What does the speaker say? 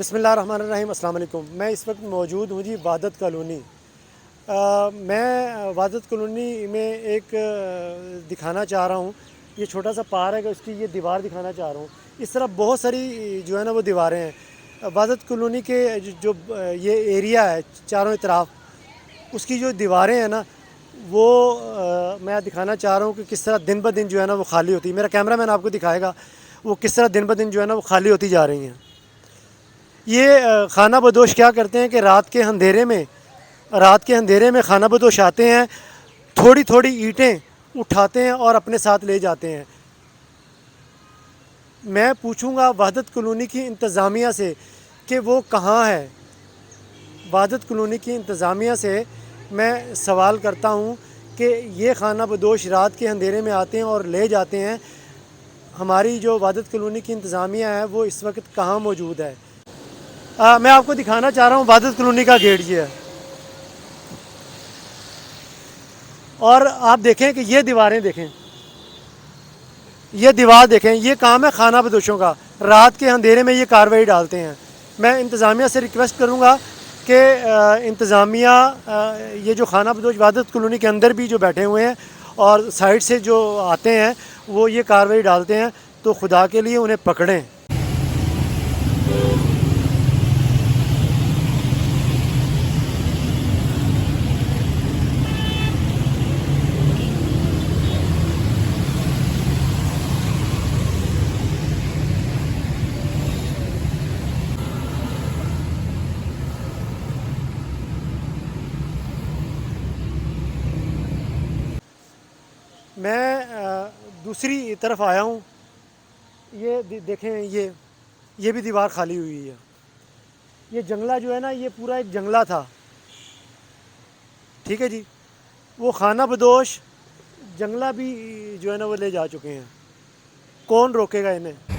बिस्मिल्लाहिर्रहमानिर्रहीम अस्सलाम वालेकुम। मैं इस वक्त मौजूद हूँ जी वादत कॉलोनी। मैं वादत कॉलोनी में एक दिखाना चाह रहा हूँ, ये छोटा सा पार्क है, उसकी ये दीवार दिखाना चाह रहा हूँ। इस तरह बहुत सारी जो है ना वो दीवारें हैं वादत कॉलोनी के जो ये एरिया है चारों तरफ, उसकी जो दीवारें हैं ना वो मैं दिखाना चाह रहा हूँ कि किस तरह दिन ब दिन जो है ना वो खाली होती है। मेरा कैमरा मैन आपको दिखाएगा वो किस तरह दिन ब दिन जो है ना वो खाली होती जा रही हैं। ये खाना बदोश क्या करते हैं कि रात के अंधेरे में खाना बदोश आते हैं, थोड़ी थोड़ी ईंटें उठाते हैं और अपने साथ ले जाते हैं। मैं पूछूंगा वहदत कॉलोनी की इंतज़ामिया से कि वो कहाँ है। वहदत कॉलोनी की इंतज़ामिया से मैं सवाल करता हूँ कि ये खाना बदोश रात के अंधेरे में आते हैं और ले जाते हैं, हमारी जो वहदत कॉलोनी की इंतज़ामिया है वो इस वक्त कहाँ मौजूद है। मैं आपको दिखाना चाह रहा हूँ वहदत कॉलोनी का गेट ये है, और आप देखें कि ये दीवारें देखें, ये दीवार देखें, ये काम है खाना बदोशों का, रात के अंधेरे में ये कार्रवाई डालते हैं। मैं इंतज़ामिया से रिक्वेस्ट करूँगा कि इंतज़ामिया ये जो खाना बदोश वहदत कॉलोनी के अंदर भी जो बैठे हुए हैं और साइड से जो आते हैं वो ये कार्रवाई डालते हैं, तो खुदा के लिए उन्हें पकड़ें। मैं दूसरी तरफ आया हूँ, ये देखें, ये भी दीवार खाली हुई है। ये जंगला जो है ना ये पूरा एक जंगला था, ठीक है जी। वो खाना बदोश जंगला भी जो है ना वो ले जा चुके हैं, कौन रोकेगा इन्हें।